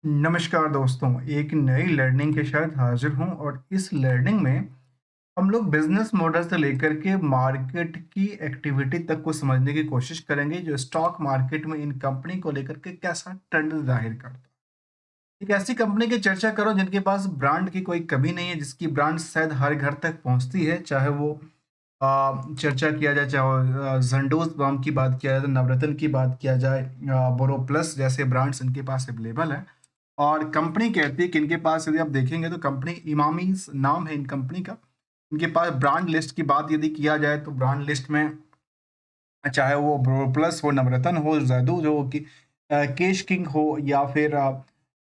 नमस्कार दोस्तों, एक नई लर्निंग के साथ हाजिर हूँ और इस लर्निंग में हम लोग बिजनेस मॉडल से लेकर के मार्केट की एक्टिविटी तक को समझने की कोशिश करेंगे जो स्टॉक मार्केट में इन कंपनी को लेकर के कैसा ट्रेंड जाहिर करता है। एक ऐसी कंपनी की चर्चा करो जिनके पास ब्रांड की कोई कमी नहीं है, जिसकी ब्रांड शायद हर घर तक पहुंचती है, चाहे वो चर्चा किया जाए, चाहे जंडोज बाम की बात किया जाए, नवरत्न की बात किया जाए, बोरो प्लस जैसे ब्रांड्स इनके पास अवेलेबल है। और कंपनी कहती है कि इनके पास यदि आप देखेंगे तो कंपनी इमामीज नाम है इन कंपनी का। इनके पास ब्रांड लिस्ट की बात यदि किया जाए तो ब्रांड लिस्ट में चाहे वो बोरो प्लस हो, नवरत्न हो, जैदूज हो, कि केश किंग हो, या फिर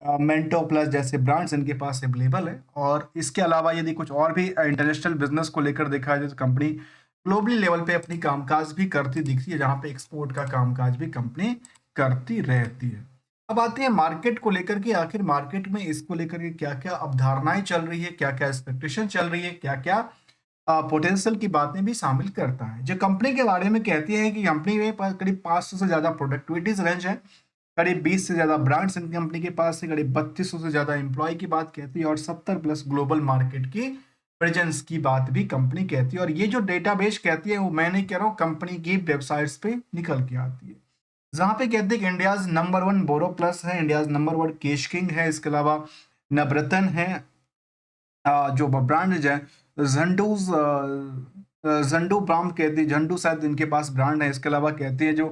मेंटो प्लस जैसे ब्रांड्स इनके पास अवेलेबल है। और इसके अलावा यदि कुछ और भी इंटरनेशनल बिजनेस को लेकर देखा जाए तो कंपनी ग्लोबली लेवल पे अपनी कामकाज भी करती दिखती है, जहाँ पे एक्सपोर्ट का कामकाज भी कंपनी करती रहती है। अब आते हैं मार्केट को लेकर के, आखिर मार्केट में इसको लेकर के क्या क्या अवधारणाएं चल रही है, क्या क्या एक्सपेक्टेशन चल रही है, क्या क्या पोटेंशियल की बातें भी शामिल करता है। जो कंपनी के बारे में कहती है कि कंपनी में करीब 500 से ज़्यादा प्रोडक्टिविटीज रेंज है, करीब 20 से ज़्यादा ब्रांड्स इन कंपनी के पास है, करीब 3200 से ज़्यादा एम्प्लॉय की बात कहती है, और 70 प्लस ग्लोबल मार्केट की प्रेजेंस की बात भी कंपनी कहती है। और ये जो डेटाबेस कहती है वो मैं नहीं कह रहा हूँ, कंपनी की वेबसाइट्स पे निकल के आती है, जहाँ पे कहते हैं कि इंडियाज नंबर वन बोरो प्लस है, इंडियाज नंबर वन केश किंग है, इसके अलावा नवरत्न है, जो ब्रांड है झंडूज, झंडू ब्रांड कहती है, झंडू शायद इनके पास ब्रांड है। इसके अलावा कहती है जो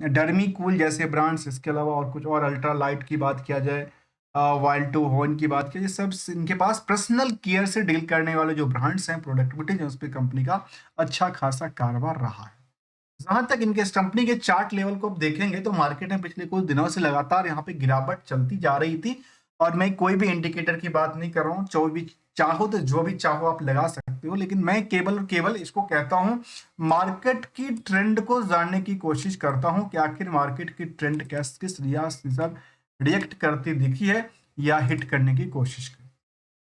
डर्मी कूल जैसे ब्रांड्स, इसके अलावा और कुछ और अल्ट्रा लाइट की बात किया जाए, वाइल्ड टू होन की बात की जाए, सब इनके पास पर्सनल केयर से डील करने वाले जो ब्रांड्स हैं, प्रोडक्टिविटी जो उस पर कंपनी का अच्छा खासा कारोबार रहा है। जहां तक इनके इस कंपनी के चार्ट लेवल को आप देखेंगे तो मार्केट में पिछले कुछ दिनों से लगातार यहाँ पे गिरावट चलती जा रही थी। और मैं कोई भी इंडिकेटर की बात नहीं कर रहा हूँ, जो भी चाहो तो जो भी चाहो आप लगा सकते हो, लेकिन मैं केवल और केवल इसको कहता हूँ, मार्केट की ट्रेंड को जानने की कोशिश करता हूँ कि आखिर मार्केट की ट्रेंड किस रियाज के साथ रिएक्ट करती दिखी है या हिट करने की कोशिश की।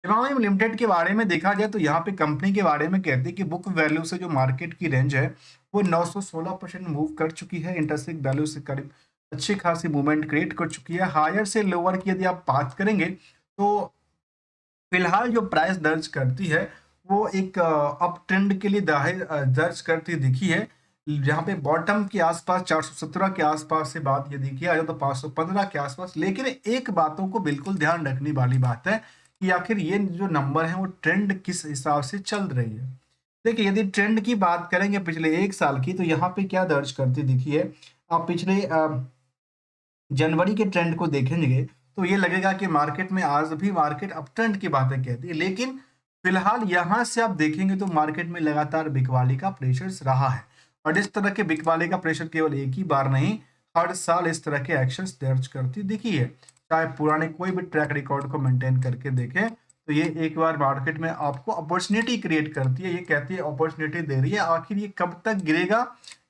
इमामी लिमिटेड के बारे में देखा जाए तो यहाँ पे कंपनी के बारे में कहते हैं कि बुक वैल्यू से जो मार्केट की रेंज है वो 916% मूव कर चुकी है, इंटरेंसिक वैल्यू से करीब अच्छी खासी मूवमेंट क्रिएट कर चुकी है। हायर से लोअर की यदि आप बात करेंगे तो फिलहाल जो प्राइस दर्ज करती है वो एक अप ट्रेंड के लिए दर्ज करती दिखी है, जहाँ पे बॉटम के आसपास 417 के आसपास से बात यदि किया जाए तो 515 के आसपास। लेकिन एक बातों को बिल्कुल ध्यान रखने वाली बात है कि आखिर ये जो नंबर है वो ट्रेंड किस हिसाब से चल रही है। देखिए, यदि ट्रेंड की बात करेंगे पिछले एक साल की तो यहाँ पे क्या दर्ज करती दिखी है, आप पिछले जनवरी के ट्रेंड को देखेंगे तो ये लगेगा कि मार्केट में आज भी मार्केट अप ट्रेंड की बातें कहती है। लेकिन फिलहाल यहाँ से आप देखेंगे तो मार्केट में लगातार बिकवाली का प्रेशर रहा है, और इस तरह के बिकवाली का प्रेशर केवल एक ही बार नहीं, हर साल इस तरह के एक्शंस दर्ज करती दिखी है। चाहे पुराने कोई भी ट्रैक रिकॉर्ड को मेंटेन करके देखें तो ये एक बार मार्केट में आपको अपॉर्चुनिटी क्रिएट करती है, ये कहती है अपॉर्चुनिटी दे रही है। आखिर ये कब तक गिरेगा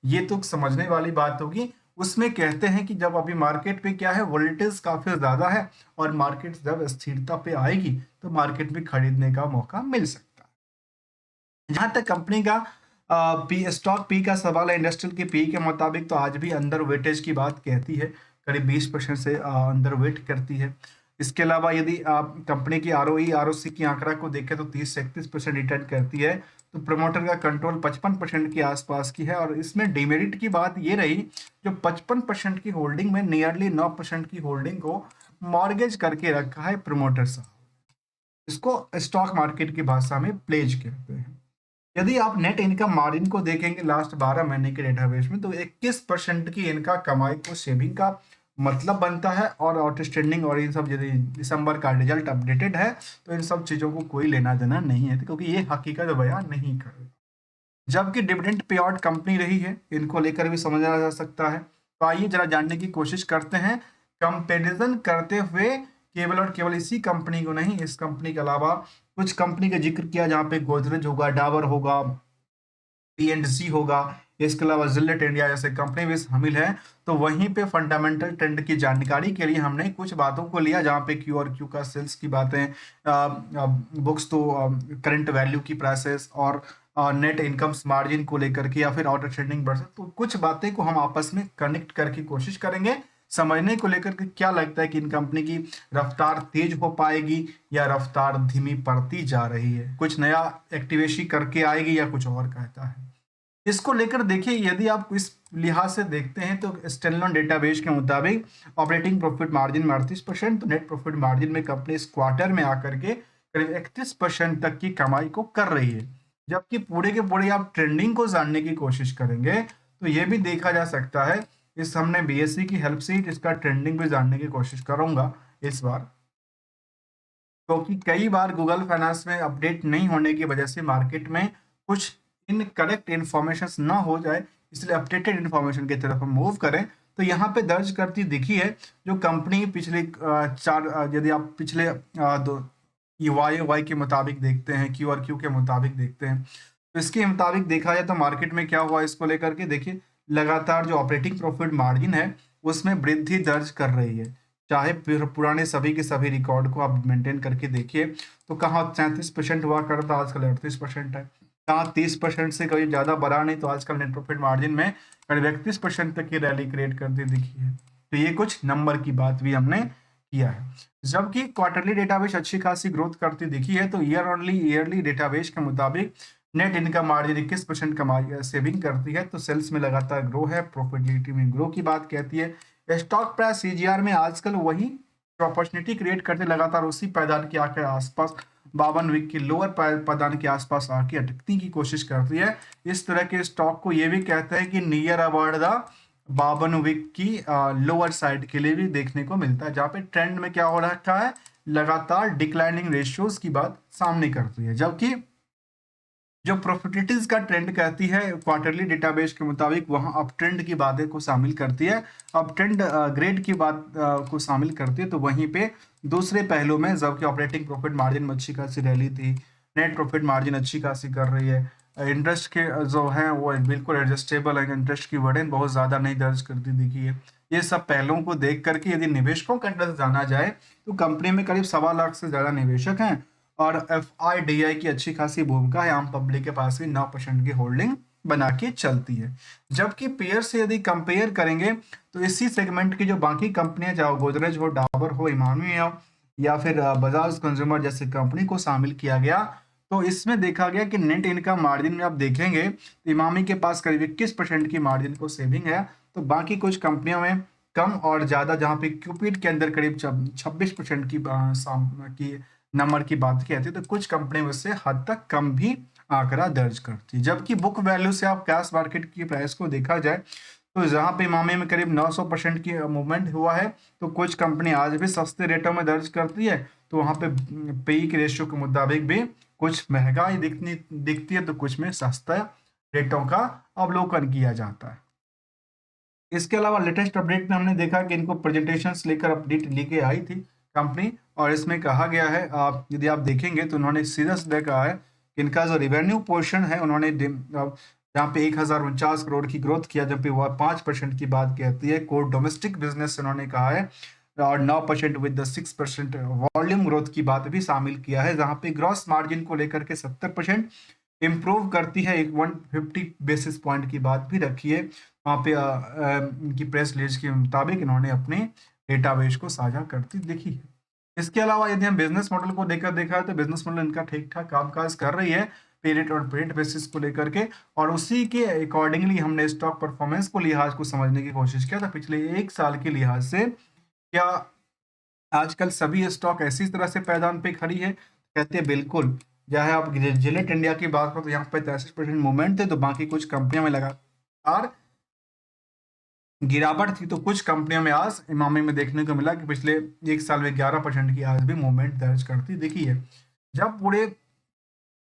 ये तो समझने वाली बात होगी। उसमें कहते हैं कि जब अभी मार्केट पे क्या है, वोल्टेज काफी ज्यादा है, और मार्केट जब स्थिरता पे आएगी तो मार्केट में खरीदने का मौका मिल सकता है। जहां तक कंपनी का पी स्टॉक पी का सवाल है, इंडस्ट्रियल के पी के मुताबिक तो आज भी अंडर वेटेज की बात कहती है, करीब 20% से अंडर वेट करती है। इसके अलावा यदि आप कंपनी की आरओई आरओसी की आंकड़ा को देखें तो 30 से 31% रिटर्न करती है, तो प्रमोटर का कंट्रोल 55% के आसपास की है। और इसमें डिमेरिट की बात ये रही, जो 55% की होल्डिंग में नियरली 9% की होल्डिंग को मॉर्गेज करके रखा है प्रमोटर साहब। इसको स्टॉक मार्केट की भाषा में प्लेज कहते हैं। यदि आप नेट इनकम मार्जिन को देखेंगे लास्ट 12 महीने के डेटाबेस में तो 21% की इनका कमाई को सेविंग का मतलब बनता है। और आउटस्टैंडिंग और इन सब, यदि दिसंबर का रिजल्ट अपडेटेड है तो इन सब चीज़ों को कोई लेना देना नहीं है, क्योंकि ये हकीकत बयान नहीं कर, जबकि डिविडेंड पे आउट कंपनी रही है, इनको लेकर भी समझा जा सकता है। तो आइए जरा जानने की कोशिश करते हैं, कंपैरिजन करते हुए, केवल और केवल इसी कंपनी को नहीं, इस कंपनी के अलावा कुछ कंपनी का जिक्र किया जहाँ पे गोदरेज होगा, डाबर होगा, पीएनडसी होगा, इसके अलावा जिलेट इंडिया जैसे कंपनी भी शामिल है। तो वहीं पे फंडामेंटल ट्रेंड की जानकारी के लिए हमने कुछ बातों को लिया, जहाँ पे क्यू और क्यू का सेल्स की बातें, बुक्स तो करंट वैल्यू की प्राइसेस, और नेट इनकम्स मार्जिन को लेकर के, या फिर आउटस्टैंडिंग वर्सेस, तो कुछ बातें को हम आपस में कनेक्ट करके कोशिश करेंगे, समझने को लेकर के क्या लगता है कि इन कंपनी की रफ्तार तेज हो पाएगी या रफ्तार धीमी पड़ती जा रही है, कुछ नया एक्टिवेशन करके आएगी या कुछ और कहता है। इसको लेकर देखिए, यदि आप इस लिहाज से देखते हैं तो स्टैंडअलोन डेटाबेस के मुताबिक ऑपरेटिंग प्रॉफिट मार्जिन में 38%, तो नेट प्रॉफिट मार्जिन में कंपनी इस क्वार्टर में आकर के करीब 31% तक की कमाई को कर रही है। जबकि पूरे के पूरे आप ट्रेंडिंग को जानने की कोशिश करेंगे तो ये भी देखा जा सकता है, इस हमने बीएससी की हेल्प से इसका ट्रेंडिंग भी जानने की कोशिश करूंगा इस बार, क्योंकि कई बार गूगल फाइनेंस में अपडेट नहीं होने की वजह से मार्केट में कुछ इनकरेक्ट इन्फॉर्मेशन ना हो जाए, इसलिए अपडेटेड इन्फॉर्मेशन की तरफ हम मूव करें। तो यहाँ पे दर्ज करती दिखी है जो कंपनी पिछले यदि आप पिछले दो वाई वाई के मुताबिक देखते हैं, क्यू और क्यू के मुताबिक देखते हैं, तो इसके मुताबिक देखा जाए तो मार्केट में क्या हुआ इसको लेकर के देखिए, लगातार जो ऑपरेटिंग प्रॉफिट मार्जिन है उसमें वृद्धि दर्ज कर रही है। चाहे पुराने सभी के सभी रिकॉर्ड को आप मेंटेन करके देखिए तो कहाँ 37% हुआ करता, आजकल 38% है। कहाँ 30% से कभी ज़्यादा बढ़ा नहीं, तो आजकल नेट प्रॉफिट मार्जिन में करीब 31% तक की रैली क्रिएट करती दिखी है। तो ये कुछ नंबर की बात भी हमने किया है। जबकि क्वार्टरली डेटाबेस अच्छी खासी ग्रोथ करती दिखी है, तो ईयरली डेटाबेस के मुताबिक नेट इनकम मार्जिन 21% कमाई सेविंग करती है, तो सेल्स में लगातार ग्रो है, प्रॉफिटेबिलिटी में ग्रो की बात कहती है। स्टॉक प्राइस सीजीआर में आजकल वही अपॉर्चुनिटी क्रिएट करते लगातार उसी पैदान के आकर आसपास 52 वीक की लोअर पैदान के आसपास आके अटकने की कोशिश करती है। इस तरह के स्टॉक को ये भी कहते हैं कि नियर अबाउट द 52 वीक की लोअर साइड के लिए भी देखने को मिलता है, जहाँ पे ट्रेंड में क्या हो रखा है, लगातार डिक्लाइनिंग रेशियोज की बात सामने करती है। जबकि जो प्रॉफिटेबिलिटीज का ट्रेंड कहती है क्वार्टरली डेटाबेस के मुताबिक, वहां अप ट्रेंड की बातें को शामिल करती है, अप ट्रेंड ग्रेड की बात को शामिल करती है। तो वहीं पे दूसरे पहलू में जबकि ऑपरेटिंग प्रॉफिट मार्जिन में अच्छी खासी रैली थी, नेट प्रॉफिट मार्जिन अच्छी खासी कर रही है, इंटरेस्ट के जो है वो बिल्कुल एडजस्टेबल है, इंटरेस्ट की वर्डन बहुत ज़्यादा नहीं दर्ज करती दिखी है। ये सब पहलुओं को देख करके यदि निवेशकों का इंटरेस्ट जाना जाए तो कंपनी में करीब 1.25 लाख से ज़्यादा निवेशक हैं और एफआईडीआई की अच्छी खासी भूमिका है, आम पब्लिक के पास भी 9% की होल्डिंग बना के चलती है। जबकि पेयर से यदि कंपेयर करेंगे तो इसी सेगमेंट की जो बाकी कंपनियां, चाहे गोदरेज हो, डाबर हो, इमामी हो या फिर बजाज कंज्यूमर जैसे कंपनी को शामिल किया गया, तो इसमें देखा गया कि नेट इनकम मार्जिन में आप देखेंगे तो इमामी के पास करीब 21% की मार्जिन को सेविंग है, तो बाकी कुछ कंपनियों में कम और ज़्यादा, जहाँ पे क्यूपिड के अंदर करीब 26% की नंबर की बात की जाती है, तो कुछ कंपनी उससे हद तक कम भी आंकड़ा दर्ज करती है। जबकि बुक वैल्यू से आप कैश मार्केट की प्राइस को देखा जाए तो जहाँ पे इमामी में करीब 900% की मूवमेंट हुआ है, तो कुछ कंपनी आज भी सस्ते रेटों में दर्ज करती है, तो वहाँ पे पेई के रेशियो के मुताबिक भी कुछ महंगाई दिखती है, तो कुछ में सस्ता रेटों का अवलोकन किया जाता है। इसके अलावा लेटेस्ट अपडेट में हमने देखा कि इनको प्रेजेंटेशंस लेकर अपडेट लेके आई थी कंपनी, और इसमें कहा गया है, आप यदि आप देखेंगे तो उन्होंने सीधा सीधा कहा है कि इनका जो रेवेन्यू पोर्शन है उन्होंने जहाँ पे 1049 करोड़ की ग्रोथ किया, जब पे वह 5% की बात कहती है। कोर डोमेस्टिक बिजनेस उन्होंने कहा है, और 9% विद द 6% वॉल्यूम ग्रोथ की बात भी शामिल किया है, जहाँ पे ग्रॉस मार्जिन को लेकर के 70% इम्प्रूव करती है, एक 150 बेसिस पॉइंट की बात भी रखी है। वहाँ पे इनकी प्रेस रिलीज के मुताबिक इन्होंने अपने डेटाबेस को साझा करती दिखी है। इसके अलावा यदि हम बिजनेस मॉडल को देखा है तो बिजनेस मॉडल इनका ठीक ठाक कामकाज कर रही है पीरियड और पीरियड बेसिस को लेकर के, और उसी के अकॉर्डिंगली हमने स्टॉक परफॉर्मेंस को लिहाज को समझने की कोशिश किया था पिछले एक साल के लिहाज से। क्या आजकल सभी स्टॉक ऐसी तरह से पैदान पे खड़ी है? कहते हैं बिल्कुल। चाहे आप जिलेट इंडिया की बात करो तो यहाँ पे 63% मूवमेंट थे, तो बाकी कुछ कंपनियों में लगातार गिरावट थी, तो कुछ कंपनियों में आज इमामी में देखने को मिला कि पिछले एक साल में 11% की आज भी मूवमेंट दर्ज करती दिखी है। जब पूरे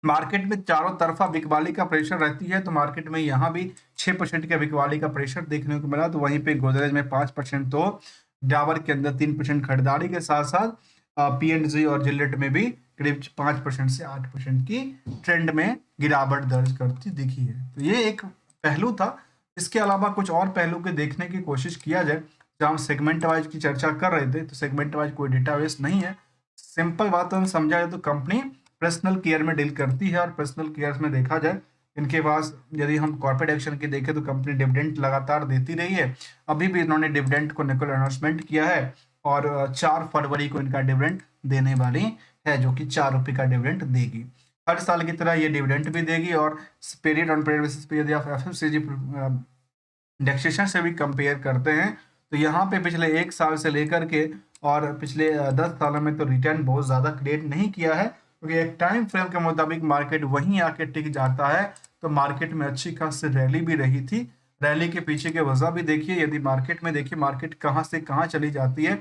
मार्केट में चारों तरफा बिकवाली का प्रेशर रहती है, तो मार्केट में यहाँ भी 6% का बिकवाली का प्रेशर देखने को मिला, तो वहीं पे गोदरेज में 5%, तो डाबर के अंदर 3% खरीदारी के साथ साथ पीएनजी और जिलेट में भी करीब 5% से 8% की ट्रेंड में गिरावट दर्ज करती दिखी है। तो ये एक पहलू था। इसके अलावा कुछ और पहलू के देखने की कोशिश किया जाए, जब हम सेगमेंट वाइज की चर्चा कर रहे थे, तो सेगमेंट वाइज कोई डेटाबेस नहीं है। सिंपल बात हम समझा जाए तो कंपनी पर्सनल केयर में डील करती है, और पर्सनल केयर में देखा जाए इनके पास यदि हम कॉर्पोरेट एक्शन की देखें तो कंपनी डिविडेंड लगातार देती रही है। अभी भी इन्होंने डिविडेंड को लेकर अनाउंसमेंट किया है और 4 फरवरी को इनका डिविडेंड देने वाली है, जो कि 4 रुपये का डिविडेंड देगी। हर साल की तरह ये डिविडेंड भी देगी और पीरियड ऑन पीरियड बेसिस पे यदि आप एफएमसीजी इंडेक्सेशन से भी कंपेयर करते हैं तो यहाँ पे पिछले 1 साल से लेकर के और पिछले 10 सालों में तो रिटर्न बहुत ज़्यादा क्रिएट नहीं किया है, क्योंकि एक टाइम फ्रेम के मुताबिक मार्केट वहीं आके टिक जाता है। तो मार्केट में अच्छी खासी रैली भी रही थी। रैली के पीछे की वजह भी देखिए, यदि मार्केट में देखिए मार्केट कहाँ से कहाँ चली जाती है।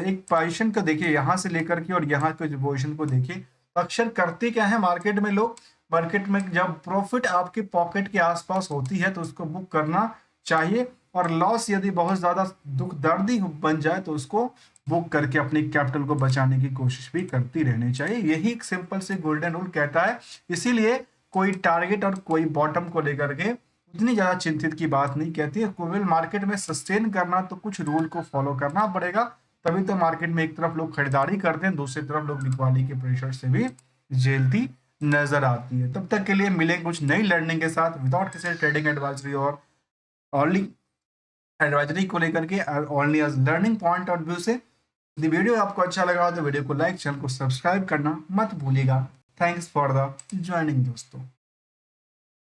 एक पोजीशन को देखिए यहाँ से लेकर के और यहाँ के पोजीशन को देखिए, तो अक्सर करते क्या है मार्केट में लोग, मार्केट में जब प्रॉफिट आपके पॉकेट के आसपास होती है तो उसको बुक करना चाहिए, और लॉस यदि बहुत ज़्यादा दुख दर्दी बन जाए तो उसको बुक करके अपनी कैपिटल को बचाने की कोशिश भी करती रहनी चाहिए। यही एक सिंपल से गोल्डन रूल कहता है। इसीलिए कोई टारगेट और कोई बॉटम को लेकर के उतनी ज़्यादा चिंतित की बात नहीं कहती है। केवल मार्केट में सस्टेन करना तो कुछ रूल को फॉलो करना पड़ेगा, तभी तो मार्केट में एक तरफ लोग खरीदारी करते हैं, दूसरी तरफ लोग बिकवाली के प्रेशर से भी झेलती नजर आती है। तब तक के लिए मिलेंगे कुछ नई लर्निंग के साथ विदाउट किसी ट्रेडिंग एडवाइजरी और ओनली एडवाइजरी को लेकर के, only as learning point of view से। यदि वीडियो आपको अच्छा लगा तो वीडियो को लाइक, चैनल को सब्सक्राइब करना मत भूलिएगा। थैंक्स फॉर द ज्वाइनिंग दोस्तों।